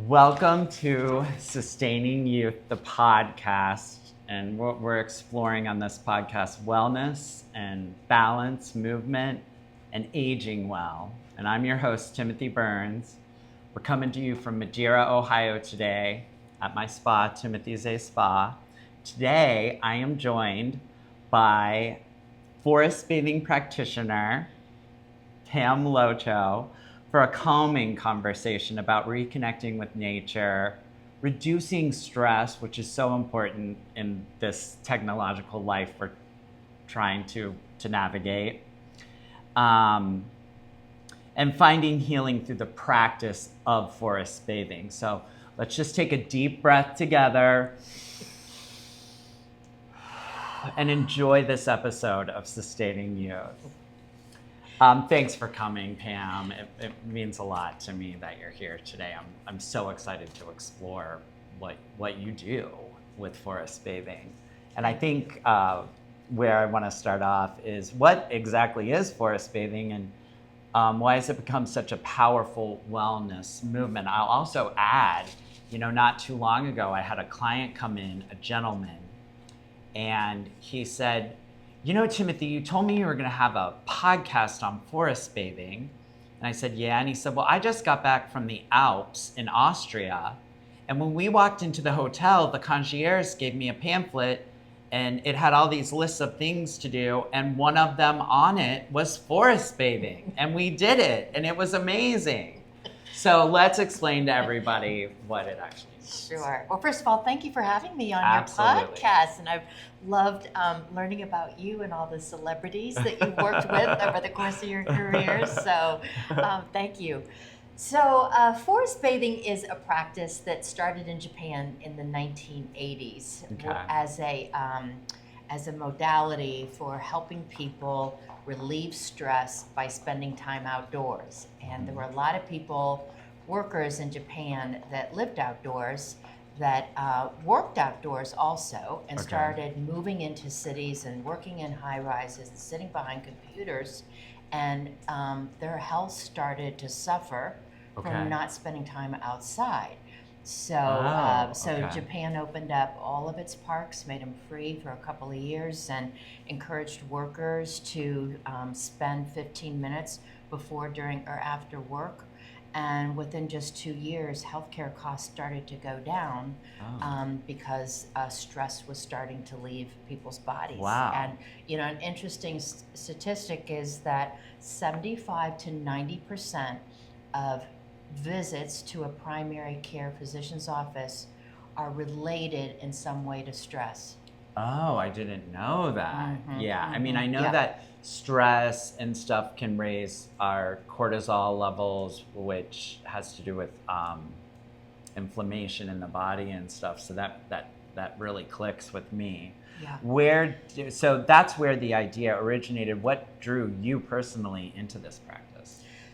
Welcome to Sustaining Youth, the podcast. And what we're exploring on this podcast, wellness and balance, movement, and aging well. And I'm your host, Timothy Burns. We're coming to you from Madeira, Ohio today at my spa, Timothy's A Spa. Today, I am joined by forest bathing practitioner, Pam Lowe Cho, for a calming conversation about reconnecting with nature, reducing stress, which is so important in this technological life we're trying to navigate, and finding healing through the practice of forest bathing. So let's just take a deep breath together and enjoy this episode of Sustaining Youth. Thanks for coming, Pam. It means a lot to me that you're here today. I'm so excited to explore what you do with forest bathing. And I think where I want to start off is what exactly is forest bathing and why has it become such a powerful wellness movement? I'll also add, not too long ago, I had a client come in, a gentleman, and he said, Timothy, you told me you were going to have a podcast on forest bathing. And I said, yeah. And he said, well, I just got back from the Alps in Austria. And when we walked into the hotel, the concierge gave me a pamphlet and it had all these lists of things to do. And one of them on it was forest bathing. And we did it. And it was amazing. So let's explain to everybody what it actually is. Sure. Well, first of all, thank you for having me on Absolutely. your podcast. And I've loved learning about you and all the celebrities that you've worked with over the course of your careers. So thank you. So forest bathing is a practice that started in Japan in the 1980s as a modality for helping people relieve stress by spending time outdoors. And there were a lot of workers in Japan that lived outdoors, that worked outdoors also, and started moving into cities and working in high rises and sitting behind computers, and their health started to suffer from not spending time outside. So Japan opened up all of its parks, made them free for a couple of years, and encouraged workers to spend 15 minutes before, during, or after work. And within just 2 years, healthcare costs started to go down because stress was starting to leave people's bodies. Wow. And an interesting statistic is that 75 to 90% of visits to a primary care physician's office are related in some way to stress. Oh, I didn't know that. Mm-hmm, yeah, mm-hmm. I mean, I know that stress and stuff can raise our cortisol levels, which has to do with inflammation in the body and stuff. So that really clicks with me. Yeah. So that's where the idea originated. What drew you personally into this practice?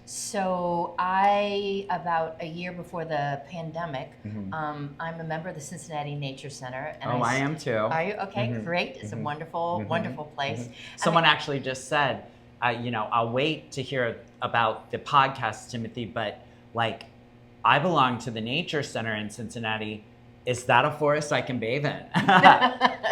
So about a year before the pandemic, I'm a member of the Cincinnati Nature Center. And I am too. Are you? Okay, great. It's a wonderful, wonderful place. Someone actually just said, I'll wait to hear about the podcast, Timothy, but I belong to the Nature Center in Cincinnati. Is that a forest I can bathe in?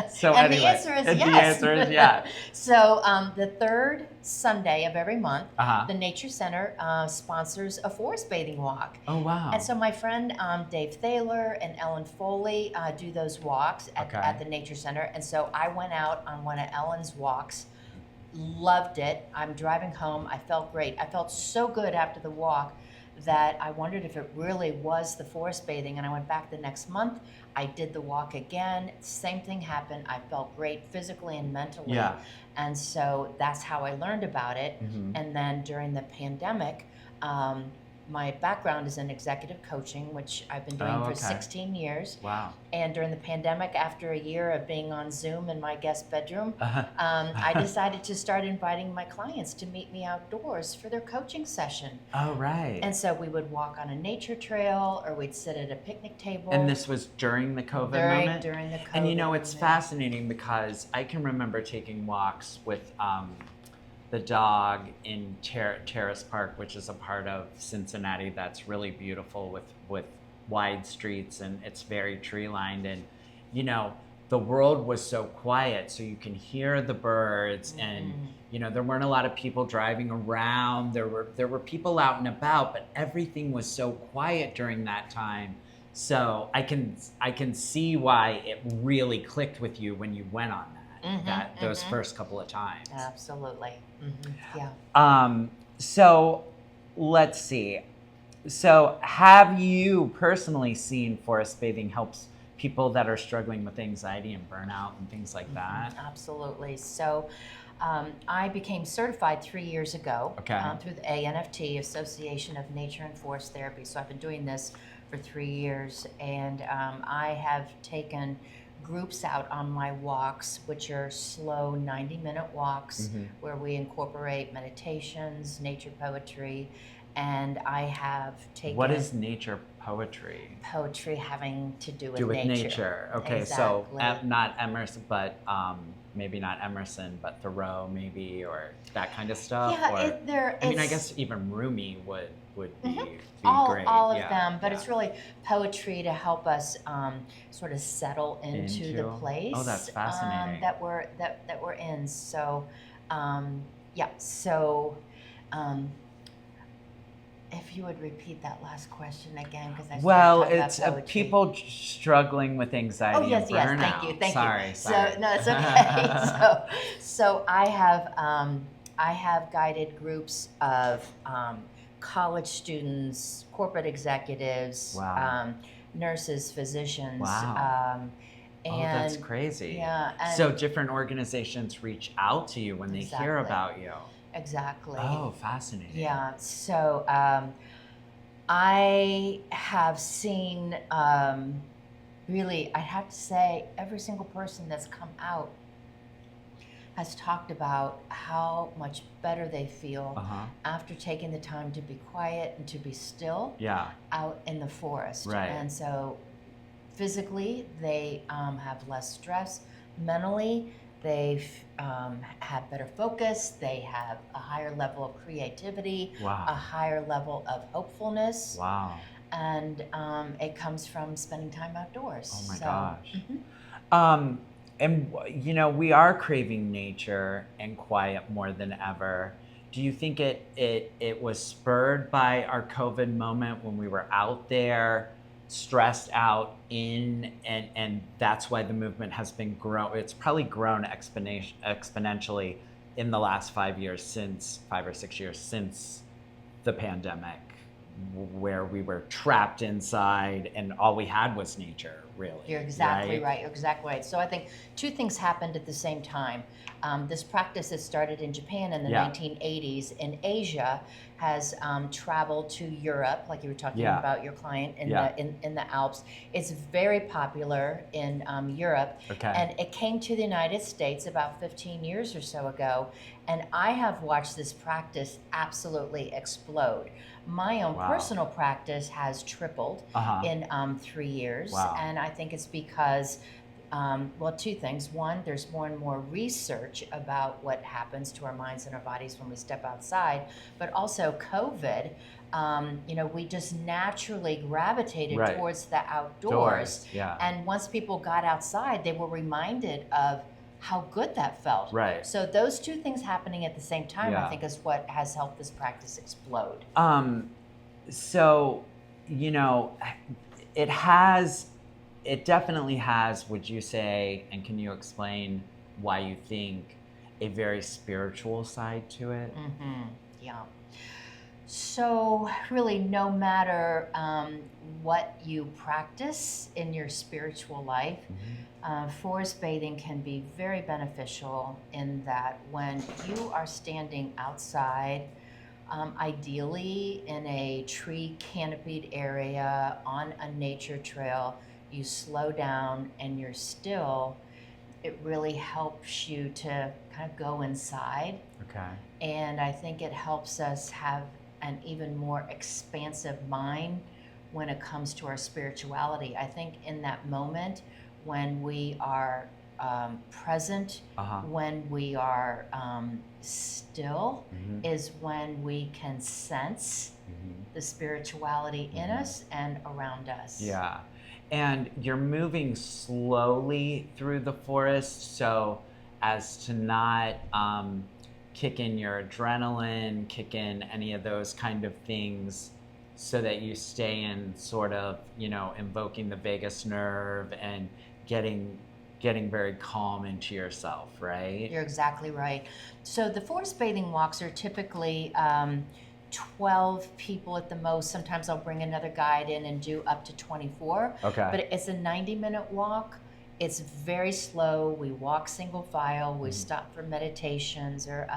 So and anyway, the answer is yes. The answer is yes. So the third Sunday of every month, Uh-huh. the Nature Center sponsors a forest bathing walk. Oh, wow. And so my friend Dave Thaler and Ellen Foley do those walks at the Nature Center. And so I went out on one of Ellen's walks, loved it. I'm driving home. I felt great. I felt so good after the walk that I wondered if it really was the forest bathing. And I went back the next month. I did the walk again. Same thing happened. I felt great physically and mentally. Yeah. And so that's how I learned about it. And then during the pandemic, my background is in executive coaching, which I've been doing for 16 years. Wow. And during the pandemic, after a year of being on Zoom in my guest bedroom, I decided to start inviting my clients to meet me outdoors for their coaching session. Oh, right. And so we would walk on a nature trail, or we'd sit at a picnic table. And this was during the COVID moment? During the COVID And it's moment. fascinating because I can remember taking walks with the dog in Terrace Park, which is a part of Cincinnati that's really beautiful with wide streets, and it's very tree lined. And, you know, the world was so quiet, so you can hear the birds, and, you know, there weren't a lot of people driving around. There were people out and about, but everything was so quiet during that time. So I can see why it really clicked with you when you went on those first couple of times. Absolutely. Yeah. So let's see. So have you personally seen forest bathing helps people that are struggling with anxiety and burnout and things like that? Absolutely. So I became certified 3 years ago through the ANFT, Association of Nature and Forest Therapy. So I've been doing this for 3 years, and I have taken groups out on my walks, which are slow 90-minute walks where we incorporate meditations, nature poetry, and I have taken... What is nature poetry? Poetry having to do with nature. Okay, exactly. So not Emerson, but maybe not Emerson, but Thoreau maybe, or that kind of stuff? Yeah, I mean, I guess even Rumi would be great. All of them, but it's really poetry to help us sort of settle into the place. Oh, that's fascinating. That we're in. So, if you would repeat that last question again, because I it's people struggling with anxiety and burnout. Yes, thank you. Sorry. So no, it's okay. so I have guided groups of college students, corporate executives, nurses, physicians. Wow. And that's crazy. Yeah. So different organizations reach out to you when they hear about you. Exactly. Oh, fascinating. Yeah. So I have seen, really, I have to say, every single person that's come out has talked about how much better they feel after taking the time to be quiet and to be still out in the forest. Right. And so physically, they have less stress. Mentally, they've had better focus. They have a higher level of creativity, a higher level of hopefulness. Wow. And it comes from spending time outdoors. Oh my gosh. And, you know, we are craving nature and quiet more than ever. Do you think it was spurred by our COVID moment when we were out there, stressed out and that's why the movement has been grown? It's probably grown exponentially in the last 5 or 6 years since the pandemic, where we were trapped inside and all we had was nature, really. You're exactly right. You're exactly right. So I think two things happened at the same time. This practice that started in Japan in the 1980s in Asia has traveled to Europe, like you were talking about your client in the Alps. It's very popular in Europe, and it came to the United States about 15 years or so ago, and I have watched this practice absolutely explode. My own personal practice has tripled in 3 years, and I think it's because two things. One, there's more and more research about what happens to our minds and our bodies when we step outside, but also COVID, we just naturally gravitated towards the outdoors. And once people got outside, they were reminded of how good that felt. Right. So those two things happening at the same time, I think, is what has helped this practice explode. So, it definitely has, would you say, and can you explain why you think, a very spiritual side to it? Yeah. So really, no matter what you practice in your spiritual life, forest bathing can be very beneficial in that when you are standing outside, ideally in a tree canopied area on a nature trail, you slow down and you're still, it really helps you to kind of go inside. Okay. And I think it helps us have an even more expansive mind when it comes to our spirituality. I think in that moment when we are present, when we are still, is when we can sense the spirituality in us and around us. Yeah. And you're moving slowly through the forest so as to not kick in your adrenaline, kick in any of those kind of things, so that you stay in sort of, invoking the vagus nerve and getting very calm into yourself, right? You're exactly right. So the forest bathing walks are typically 12 people at the most. Sometimes I'll bring another guide in and do up to 24. Okay. But it's a 90-minute walk. It's very slow. We walk single file. We stop for meditations or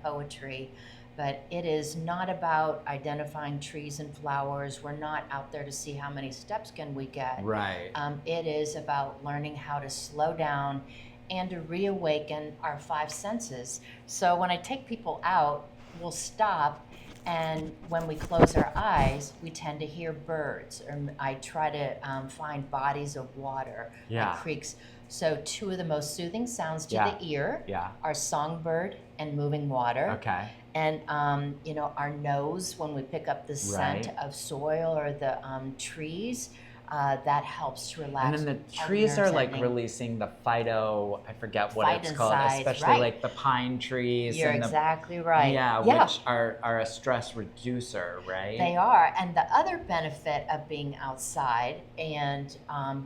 poetry. But it is not about identifying trees and flowers. We're not out there to see how many steps can we get. Right. It is about learning how to slow down and to reawaken our 5 senses. So when I take people out, we'll stop, and when we close our eyes, we tend to hear birds, or I try to find bodies of water, like creeks. So 2 of the most soothing sounds to the ear are songbird and moving water. Okay. And our nose, when we pick up the scent of soil or the trees, that helps to relax. And then the trees are like releasing the I forget what it's called, especially like the pine trees. You're exactly right. Yeah, which are a stress reducer, right? They are. And the other benefit of being outside and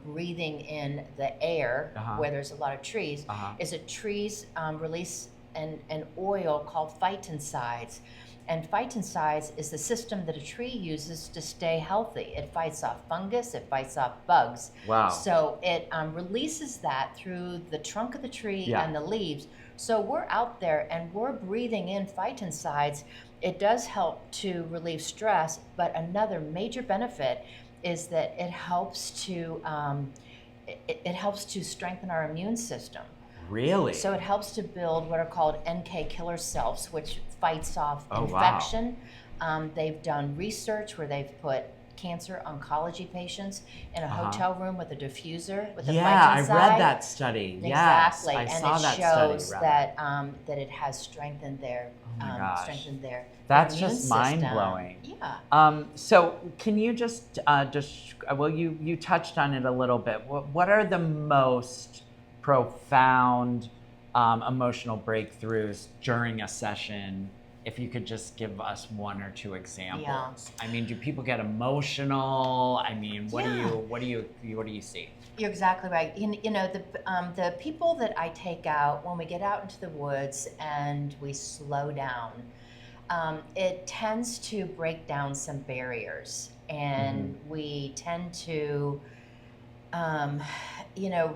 breathing in the air where there's a lot of trees is that trees release an oil called phytoncides. And phytoncides is the system that a tree uses to stay healthy. It fights off fungus, it fights off bugs. Wow. So it releases that through the trunk of the tree and the leaves. So we're out there and we're breathing in phytoncides. It does help to relieve stress, but another major benefit is that it helps to strengthen our immune system. Really? So it helps to build what are called NK killer cells, which fights off infection. Wow. They've done research where they've put cancer oncology patients in a hotel room with a diffuser with a phytoncide. I read that study. Exactly. Yes, I and saw it that shows study, that it has strengthened their That's immune just system. mind-blowing. Yeah. So can you just you touched on it a little bit. What are the most profound emotional breakthroughs during a session? If you could just give us 1 or 2 examples. Yeah. I mean, do people get emotional? I mean, what do you see? You're exactly right. The people that I take out, when we get out into the woods and we slow down, it tends to break down some barriers, and we tend to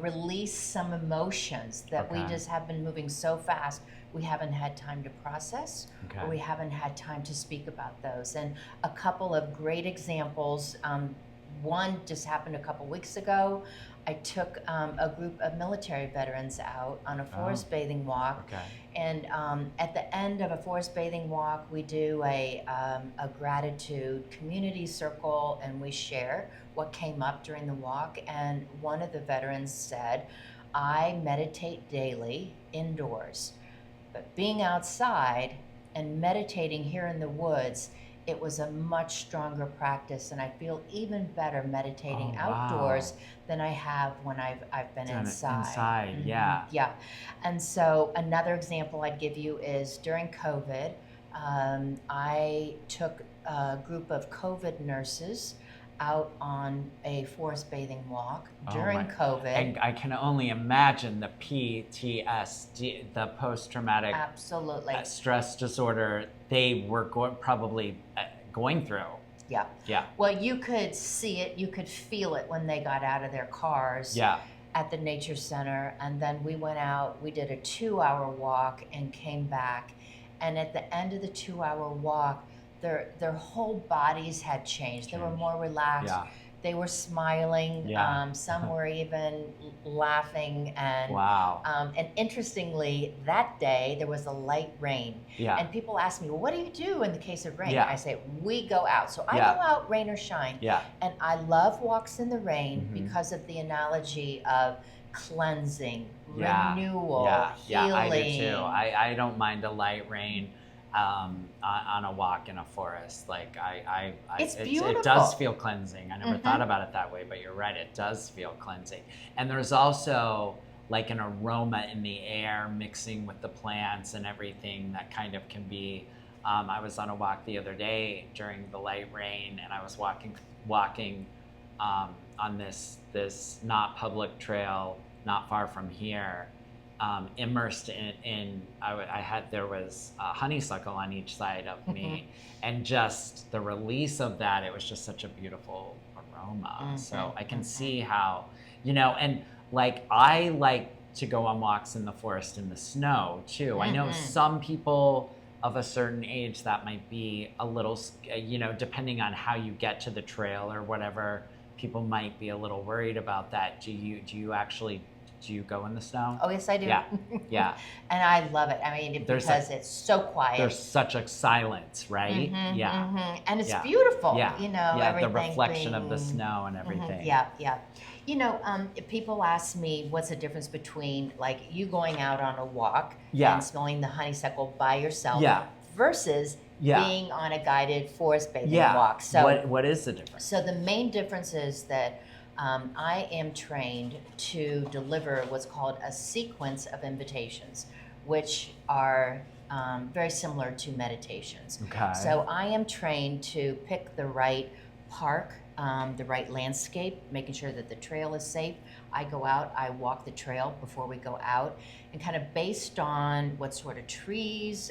release some emotions that we just have been moving so fast we haven't had time to process, or we haven't had time to speak about those. And a couple of great examples, one just happened a couple weeks ago. I took a group of military veterans out on a forest bathing walk. And at the end of a forest bathing walk, we do a gratitude community circle, and we share what came up during the walk. And one of the veterans said, "I meditate daily indoors, but being outside and meditating here in the woods, it was a much stronger practice, and I feel even better meditating outdoors than I have when I've been inside." Yeah. And so another example I'd give you is during COVID, I took a group of COVID nurses out on a forest bathing walk during COVID. And I can only imagine the PTSD, the post-traumatic stress disorder they were probably going through. Yeah. Well, you could see it, you could feel it when they got out of their cars at the nature center. And then we went out, we did a 2-hour walk and came back. And at the end of the 2-hour walk, their whole bodies had changed. They were more relaxed. They were smiling. Some were even laughing. And and interestingly, that day there was a light rain. And people ask me, "Well, what do you do in the case of rain?" I say, "We go out." So I go out, rain or shine. And I love walks in the rain because of the analogy of cleansing, Yeah. renewal, Yeah, healing. I do too. I don't mind a light rain on a walk in a forest. Like It's it beautiful. does feel cleansing. I never thought about it that way, but you're right. It does feel cleansing. And there's also like an aroma in the air mixing with the plants and everything that kind of can be. I was on a walk the other day during the light rain, and I was walking on this not public trail not far from here, immersed there was a honeysuckle on each side of me, and just the release of that, it was just such a beautiful aroma. So I can see how, and like I like to go on walks in the forest in the snow too. I know some people of a certain age that might be a little, depending on how you get to the trail or whatever, people might be a little worried about that. Do you go in the snow? Oh, yes, I do. Yeah. And I love it. I mean, because it's so quiet. There's such a silence, right? And it's beautiful. Yeah. Everything the reflection of the snow and everything. Yeah. If people ask me what's the difference between like you going out on a walk and smelling the honeysuckle by yourself versus being on a guided forest bathing walk. So what is the difference? So the main difference is that I am trained to deliver what's called a sequence of invitations, which are very similar to meditations. Okay. So I am trained to pick the right park, the right landscape, making sure that the trail is safe. I go out, I walk the trail before we go out, and kind of based on what sort of trees,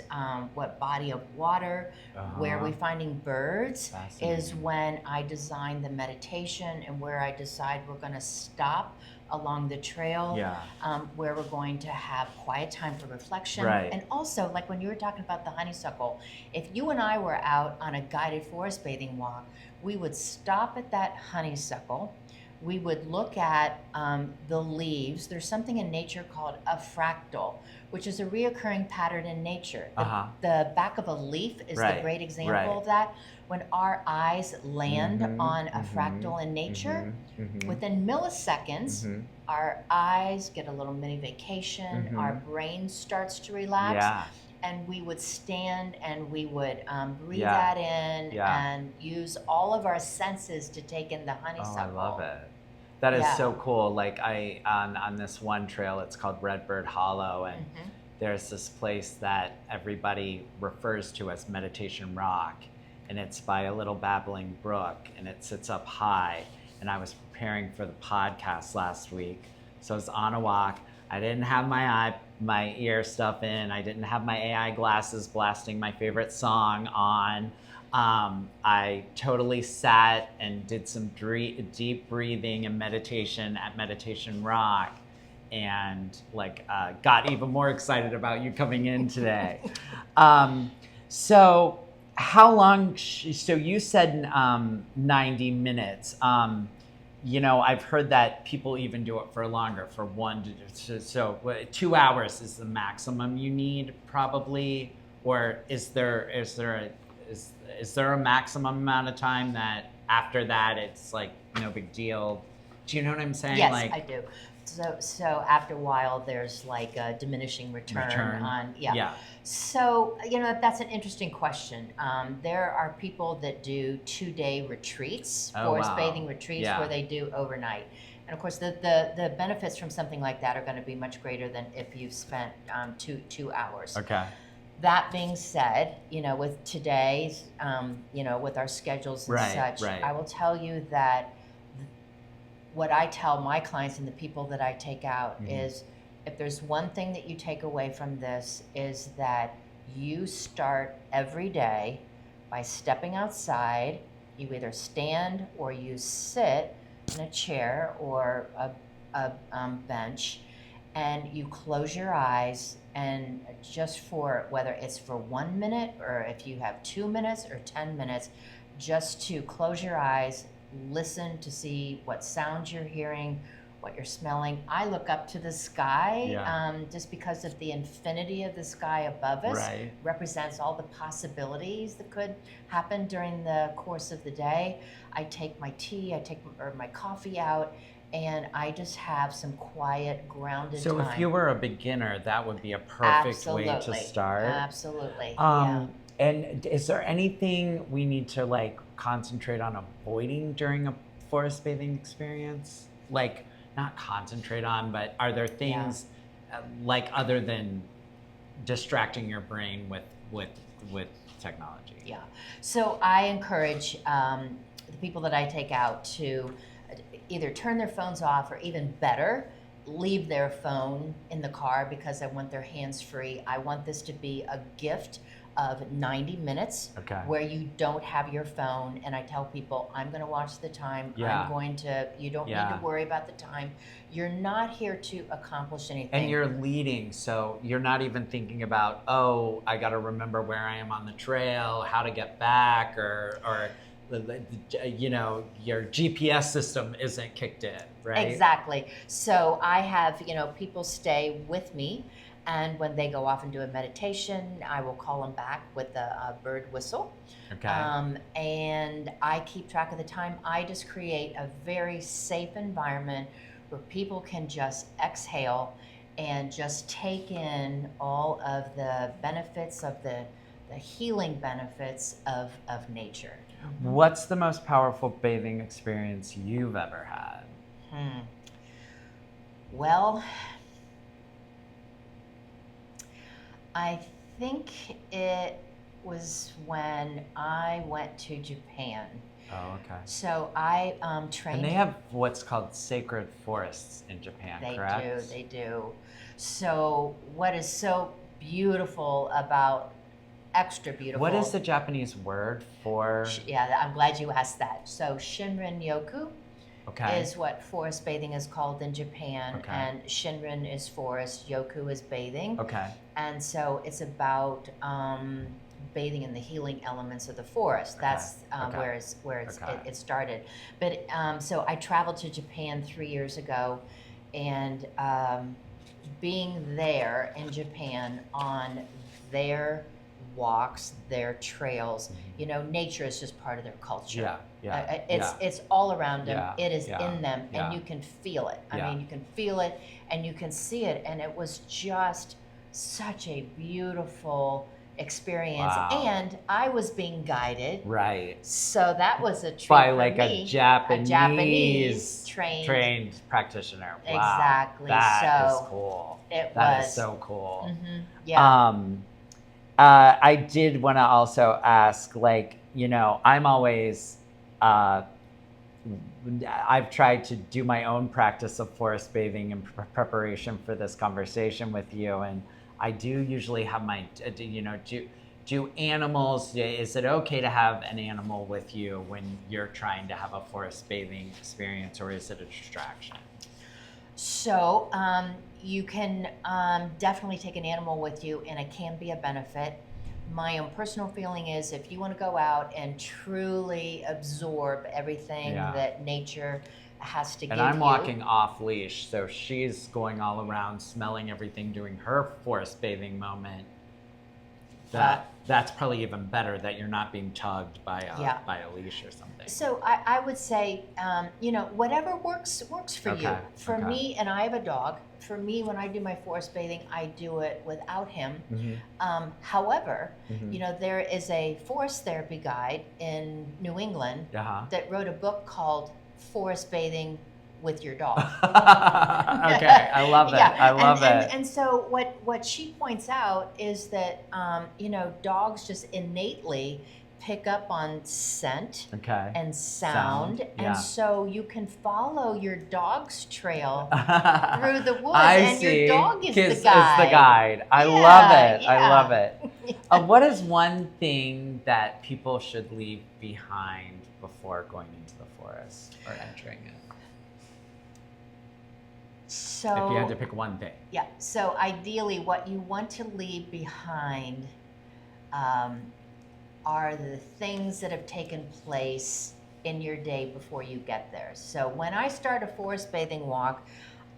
what body of water, where we're finding birds, is when I design the meditation and where I decide we're going to stop along the trail, where we're going to have quiet time for reflection. Right. And also, like when you were talking about the honeysuckle, if you and I were out on a guided forest bathing walk, we would stop at that honeysuckle. We would look at the leaves. There's something in nature called a fractal, which is a reoccurring pattern in nature. The back of a leaf is the great example of that. When our eyes land on a fractal in nature, within milliseconds, our eyes get a little mini vacation, our brain starts to relax. And we would stand and we would breathe that in and use all of our senses to take in the honeysuckle. Oh, I love it. That is so cool. Like on this one trail, it's called Redbird Hollow, and there's this place that everybody refers to as Meditation Rock, and it's by a little babbling brook, and it sits up high. And I was preparing for the podcast last week, so I was on a walk. I didn't have my ear stuff in. I didn't have my AI glasses blasting my favorite song on. I totally sat and did some deep breathing and meditation at Meditation Rock, and got even more excited about you coming in today. So how long? So you said 90 minutes. I've heard that people even do it for longer, for 2 hours is the maximum you need, probably, or is there a maximum amount of time that after that it's like no big deal? Do you know what I'm saying? Yes, I do. So after a while, there's like a diminishing return on. So, that's an interesting question. There are people that do 2-day retreats, forest bathing retreats, where they do overnight. And of course, the benefits from something like that are going to be much greater than if you've spent 2 hours. Okay. That being said, with today's, with our schedules and such, I will tell you that what I tell my clients and the people that I take out is, if there's one thing that you take away from this, is that you start every day by stepping outside. You either stand or you sit in a chair or a bench, and you close your eyes, and just for, whether it's for 1 minute or if you have 2 minutes or 10 minutes, just to close your eyes, listen to see what sounds you're hearing, what you're smelling. I look up to the sky, just because of the infinity of the sky above us. Represents all the possibilities that could happen during the course of the day. I take my tea, or my coffee out, and I just have some quiet, grounded So time. if you were a beginner, that would be a perfect way to Absolutely. start. Absolutely. Yeah. And is there anything we need to like concentrate on avoiding during a forest bathing experience? Like not concentrate on, but are there things like other than distracting your brain with technology? Yeah. So I encourage the people that I take out to either turn their phones off, or even better, leave their phone in the car, because I want their hands free. I want this to be a gift of 90 minutes Okay. where you don't have your phone. And I tell people, I'm going to watch the time. Yeah. I'm going to, you don't need to worry about the time. You're not here to accomplish anything. And you're leading, so you're not even thinking about, oh, I got to remember where I am on the trail, how to get back, or you know, your GPS system isn't kicked in, right? Exactly. So I have, people stay with me, and when they go off and do a meditation, I will call them back with a bird whistle. Okay. And I keep track of the time. I just create a very safe environment where people can just exhale and just take in all of the benefits of the healing benefits of nature. What's the most powerful bathing experience you've ever had? Well, I think it was when I went to Japan. Oh, okay. So I trained. And they have what's called sacred forests in Japan, correct? They do. So what is so beautiful about, extra beautiful. What is the Japanese word for? Yeah, I'm glad you asked that. So Shinrin Yoku is what forest bathing is called in Japan. Okay. And Shinrin is forest, Yoku is bathing. Okay. And so it's about bathing in the healing elements of the forest. That's where it started. But so I traveled to Japan 3 years ago, and being there in Japan on their walks, their trails, nature is just part of their culture. It's all around them. It is in them, and you can feel it. I mean, you can feel it and you can see it, and it was just such a beautiful experience. Wow. And I was being guided. Right. So that was a treat by for like me. a Japanese trained practitioner. Wow. Exactly. That is So cool. It That was is so cool. Mhm. Yeah. I did want to also ask, like, I'm always, I've tried to do my own practice of forest bathing in preparation for this conversation with you. And I do usually have my, do animals, is it okay to have an animal with you when you're trying to have a forest bathing experience, or is it a distraction? So you can definitely take an animal with you, and it can be a benefit. My own personal feeling is, if you want to go out and truly absorb everything that nature has to give you. And I'm walking off leash, so she's going all around smelling everything, doing her forest bathing moment. That's probably even better, that you're not being tugged by a leash or something. So I would say, whatever works for you. For me, and I have a dog, for me, when I do my forest bathing, I do it without him. Mm-hmm. However, there is a forest therapy guide in New England that wrote a book called Forest Bathing with Your Dog. Okay, I love it. I love it. And so what she points out is that dogs just innately pick up on scent and sound. And so you can follow your dog's trail through the woods, your dog is the guide. I love it. I love it. What is one thing that people should leave behind before going into the forest or entering it? So, if you had to pick one thing. Yeah. So ideally, what you want to leave behind are the things that have taken place in your day before you get there. So when I start a forest bathing walk,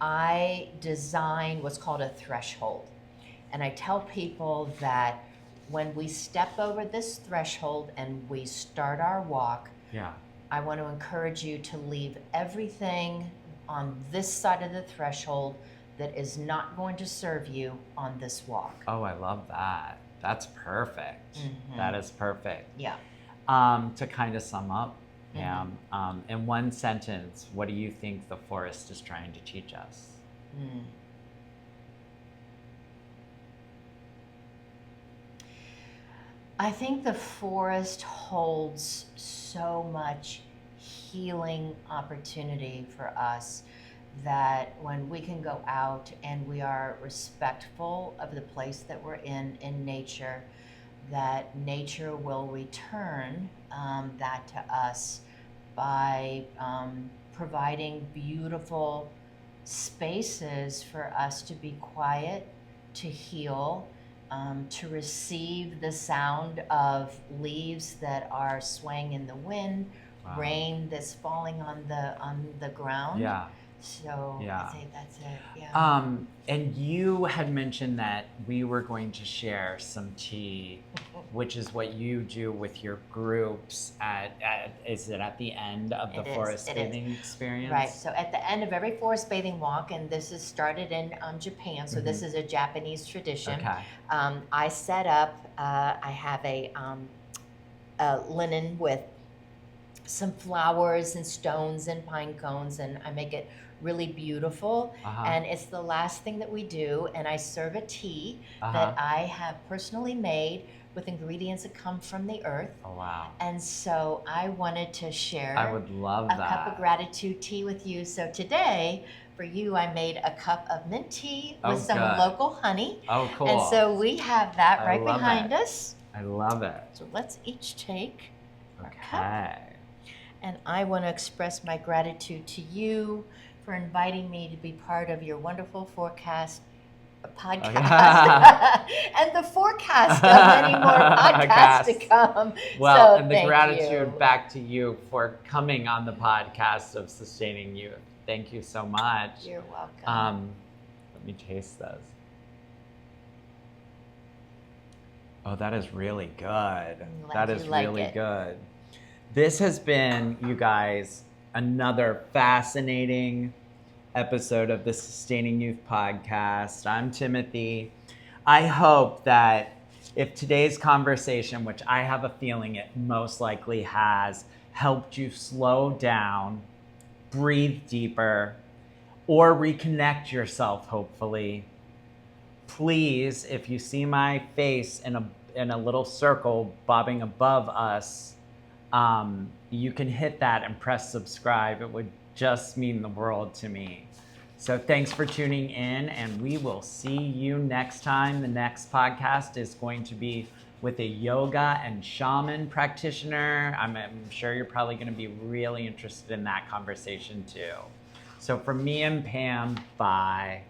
I design what's called a threshold. And I tell people that when we step over this threshold and we start our walk, I want to encourage you to leave everything on this side of the threshold that is not going to serve you on this walk. Oh, I love that. That's perfect. That is perfect. Yeah. To kind of sum up, Pam, in one sentence, what do you think the forest is trying to teach us? I think the forest holds so much healing opportunity for us that when we can go out and we are respectful of the place that we're in nature, that nature will return that to us by providing beautiful spaces for us to be quiet, to heal, to receive the sound of leaves that are swaying in the wind, rain that's falling on the ground. Yeah. So Yeah. I'd say that's it. Yeah. And you had mentioned that we were going to share some tea, which is what you do with your groups is it at the end of the forest bathing experience? Right. So at the end of every forest bathing walk, and this is started in Japan, so this is a Japanese tradition. Okay. I set up. I have a linen with some flowers and stones and pine cones, and I make it really beautiful. And it's the last thing that we do, and I serve a tea that I have personally made with ingredients that come from the earth. Oh, wow. And so I wanted to share I would love a cup of gratitude tea with you. So today, for you, I made a cup of mint tea with some local honey. Oh, cool. And so we have that right behind us. I love it. So let's each take a Okay. cup. And I want to express my gratitude to you for inviting me to be part of your wonderful podcast and the forecast of many more podcasts to come. Well, so and the gratitude you. back to you for coming on the podcast of Sustaining Youth. Thank you so much. You're welcome. Let me taste this. Oh, that is really good. That is really good. This has been, you guys, another fascinating episode of the Sustaining Youth podcast. I'm Timothy. I hope that if today's conversation, which I have a feeling it most likely has, helped you slow down, breathe deeper, or reconnect yourself, hopefully, please, if you see my face in a little circle bobbing above us, you can hit that and press subscribe. It would just mean the world to me. So thanks for tuning in, and we will see you next time. The next podcast is going to be with a yoga and shaman practitioner. I'm sure you're probably going to be really interested in that conversation too. So from me and Pam, bye.